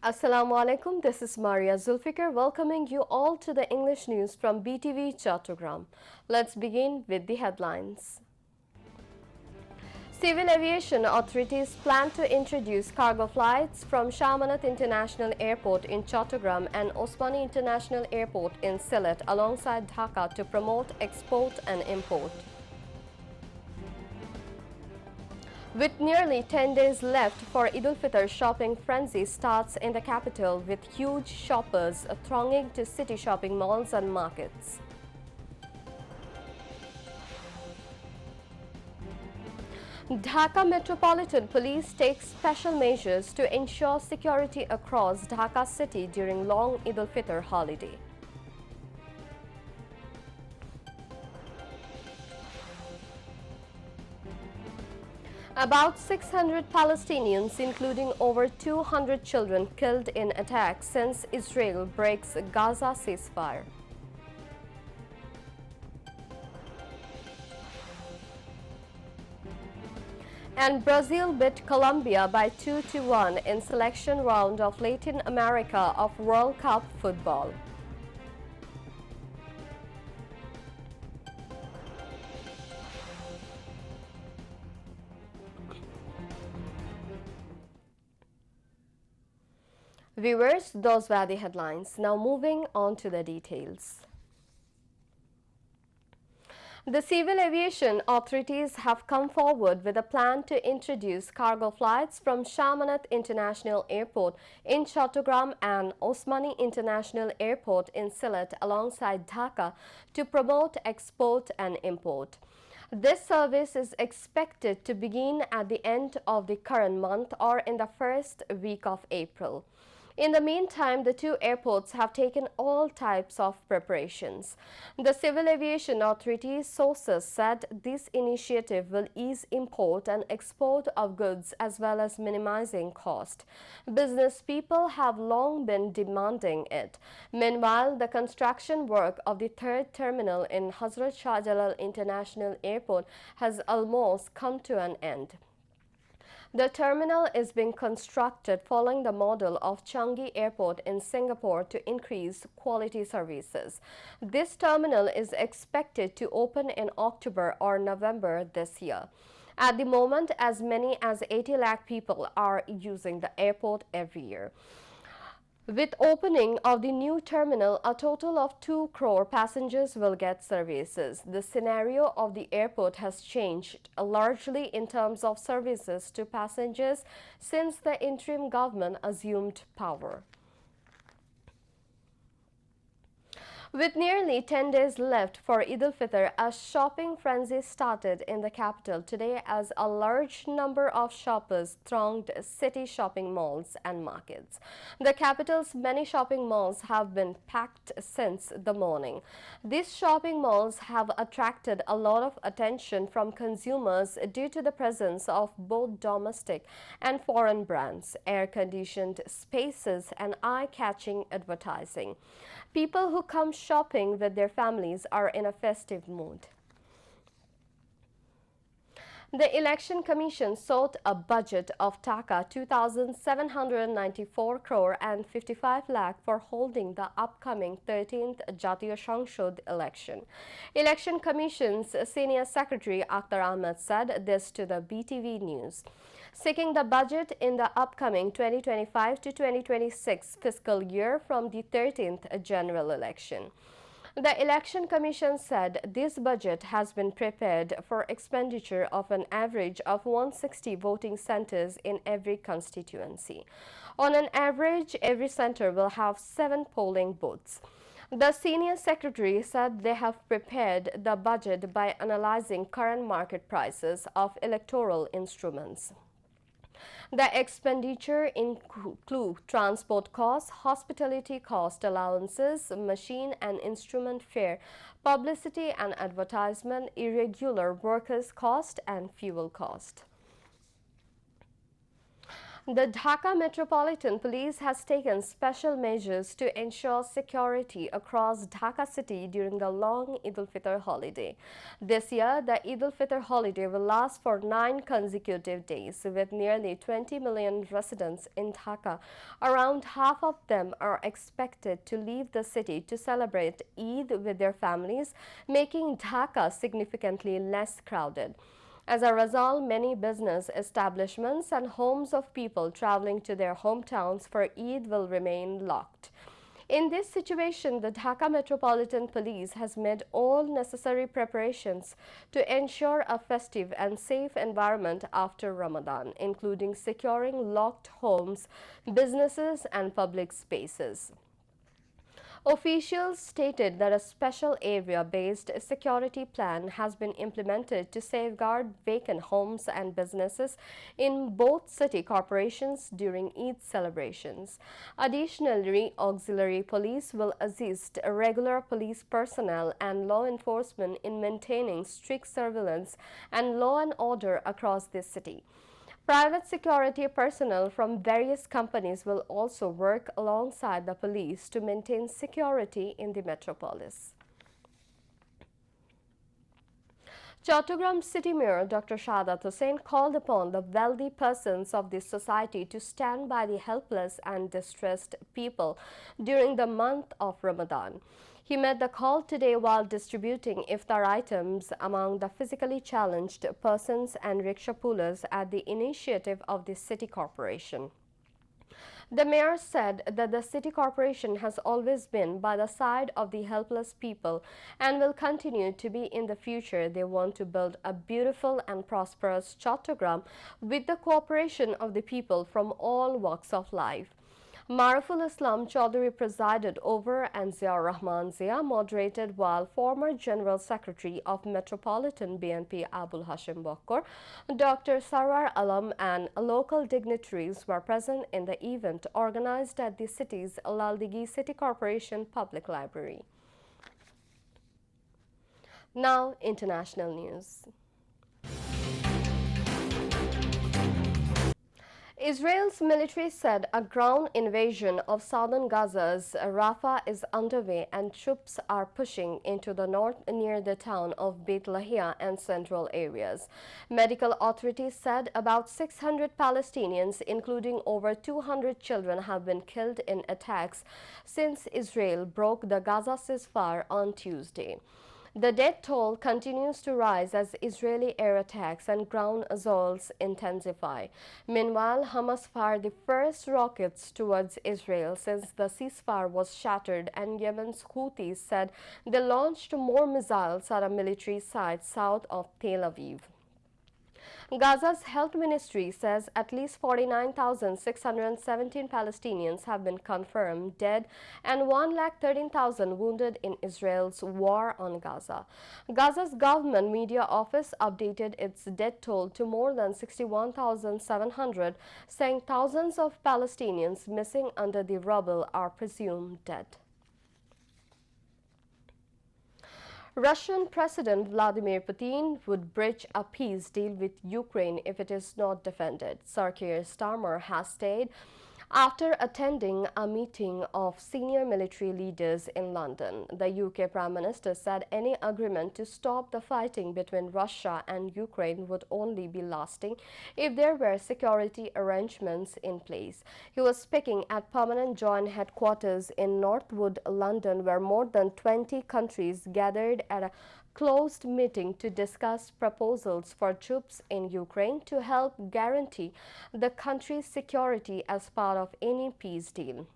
Assalamu alaikum, this is Maria Zulfikar welcoming you all to the English news from BTV Chattogram. Let's begin with the headlines. Civil aviation authorities plan to introduce cargo flights from Shahmanat International Airport in Chattogram and Osmani International Airport in Sylhet alongside Dhaka to promote export and import. With nearly 10 days left for Eid al-Fitr, shopping frenzy starts in the capital with huge shoppers thronging to city shopping malls and markets. Dhaka Metropolitan Police takes special measures to ensure security across Dhaka city during long Eid al-Fitr holiday. About 600 Palestinians, including over 200 children, killed in attacks since Israel breaks Gaza ceasefire. And Brazil beat Colombia by 2-1 in selection round of Latin America of World Cup football. Viewers, those were the headlines. Now moving on to the details. The civil aviation authorities have come forward with a plan to introduce cargo flights from Shahmanat International Airport in Chattogram and Osmani International Airport in Sylhet alongside Dhaka to promote export and import. This service is expected to begin at the end of the current month or in the first week of April. In the meantime, the two airports have taken all types of preparations. The Civil Aviation Authority's sources said this initiative will ease import and export of goods as well as minimizing cost. Business people have long been demanding it. Meanwhile, the construction work of the third terminal in Hazrat Shah Jalal International Airport has almost come to an end. The terminal is being constructed following the model of Changi Airport in Singapore to increase quality services. This terminal is expected to open in October or November this year. At the moment, as many as 80 lakh people are using the airport every year. With opening of the new terminal, a total of 2 crore passengers will get services. The scenario of the airport has changed largely in terms of services to passengers since the interim government assumed power. With nearly 10 days left for Eid al-Fitr, a shopping frenzy started in the capital today as a large number of shoppers thronged city shopping malls and markets. The capital's many shopping malls have been packed since the morning. These shopping malls have attracted a lot of attention from consumers due to the presence of both domestic and foreign brands, air-conditioned spaces, and eye-catching advertising. People who come shopping with their families are in a festive mood. The Election Commission sought a budget of Taka 2,794 crore and 55 lakh for holding the upcoming 13th Jatiya Shangshad election. Election Commission's Senior Secretary Akhtar Ahmed said this to the BTV News. Seeking the budget in the upcoming 2025 to 2026 fiscal year from the 13th general election. The Election Commission said this budget has been prepared for expenditure of an average of 160 voting centers in every constituency. On an average, every center will have 7 polling booths. The Senior Secretary said they have prepared the budget by analyzing current market prices of electoral instruments. The expenditure include transport costs, hospitality cost allowances, machine and instrument fare, publicity and advertisement, irregular workers cost and fuel cost. The Dhaka Metropolitan Police has taken special measures to ensure security across Dhaka city during the long Eid al-Fitr holiday. This year, the Eid al-Fitr holiday will last for 9 consecutive days, with nearly 20 million residents in Dhaka. Around half of them are expected to leave the city to celebrate Eid with their families, making Dhaka significantly less crowded. As a result, many business establishments and homes of people traveling to their hometowns for Eid will remain locked. In this situation, the Dhaka Metropolitan Police has made all necessary preparations to ensure a festive and safe environment after Ramadan, including securing locked homes, businesses, and public spaces. Officials stated that a special area-based security plan has been implemented to safeguard vacant homes and businesses in both city corporations during Eid celebrations. Additionally, auxiliary police will assist regular police personnel and law enforcement in maintaining strict surveillance and law and order across the city. Private security personnel from various companies will also work alongside the police to maintain security in the metropolis. Chattogram City Mayor Dr. Shaadat Hussain called upon the wealthy persons of this society to stand by the helpless and distressed people during the month of Ramadan. He made the call today while distributing iftar items among the physically challenged persons and rickshaw pullers at the initiative of the city corporation. The mayor said that the city corporation has always been by the side of the helpless people and will continue to be in the future. They want to build a beautiful and prosperous Chattogram with the cooperation of the people from all walks of life. Maruful Islam Chaudhary presided over and Ziaur Rahman Zia moderated, while former General Secretary of Metropolitan BNP Abul Hashim Bakkar, Dr. Sarwar Alam and local dignitaries were present in the event organized at the city's Laldighi City Corporation Public Library. Now, international news. Israel's military said a ground invasion of southern Gaza's Rafah is underway and troops are pushing into the north near the town of Beit Lahia and central areas. Medical authorities said about 600 Palestinians, including over 200 children, have been killed in attacks since Israel broke the Gaza ceasefire on Tuesday. The death toll continues to rise as Israeli air attacks and ground assaults intensify. Meanwhile, Hamas fired the first rockets towards Israel since the ceasefire was shattered, and Yemen's Houthis said they launched more missiles at a military site south of Tel Aviv. Gaza's health ministry says at least 49,617 Palestinians have been confirmed dead and 113,000 wounded in Israel's war on Gaza. Gaza's government media office updated its death toll to more than 61,700, saying thousands of Palestinians missing under the rubble are presumed dead. Russian President Vladimir Putin would breach a peace deal with Ukraine if it is not defended, Sir Keir Starmer has stated after attending a meeting of senior military leaders in London. The UK Prime Minister said any agreement to stop the fighting between Russia and Ukraine would only be lasting if there were security arrangements in place. He was speaking at Permanent Joint Headquarters in Northwood, London, where more than 20 countries gathered at a closed meeting to discuss proposals for troops in Ukraine to help guarantee the country's security as part of any peace deal.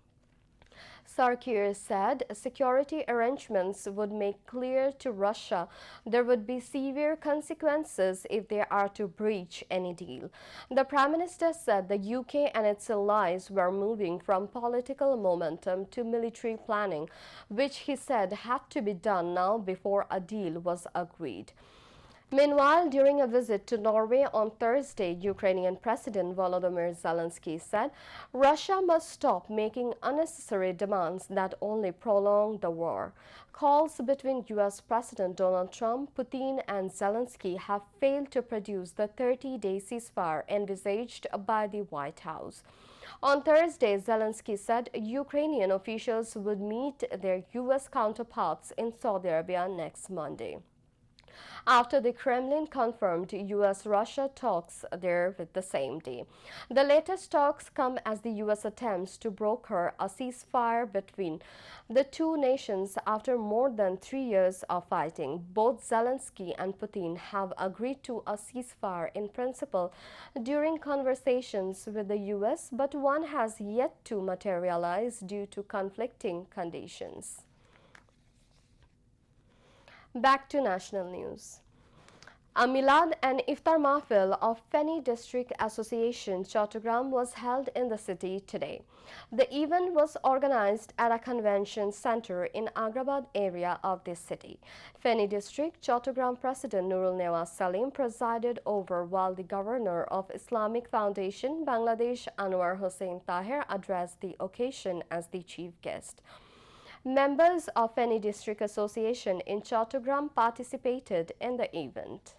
Sir Keir said security arrangements would make clear to Russia there would be severe consequences if they are to breach any deal. The Prime Minister said the UK and its allies were moving from political momentum to military planning, which he said had to be done now before a deal was agreed. Meanwhile, during a visit to Norway on Thursday, Ukrainian President Volodymyr Zelensky said Russia must stop making unnecessary demands that only prolong the war. Calls between U.S. President Donald Trump, Putin, and Zelensky have failed to produce the 30-day ceasefire envisaged by the White House. On Thursday, Zelensky said Ukrainian officials would meet their U.S. counterparts in Saudi Arabia next Monday, after the Kremlin confirmed U.S.-Russia talks there with the same day. The latest talks come as the U.S. attempts to broker a ceasefire between the two nations after more than 3 years of fighting. Both Zelensky and Putin have agreed to a ceasefire in principle during conversations with the U.S., but one has yet to materialize due to conflicting conditions. Back to national news. A Milad and Iftar Mahfil of Feni District Association Chattogram was held in the city today. The event was organized at a convention center in Agrabad area of this city. Feni District Chattogram President Nurul Newa Salim presided over, while the Governor of Islamic Foundation Bangladesh Anwar Hussain Tahir addressed the occasion as the chief guest. Members of Feni District Association in Chattogram participated in the event.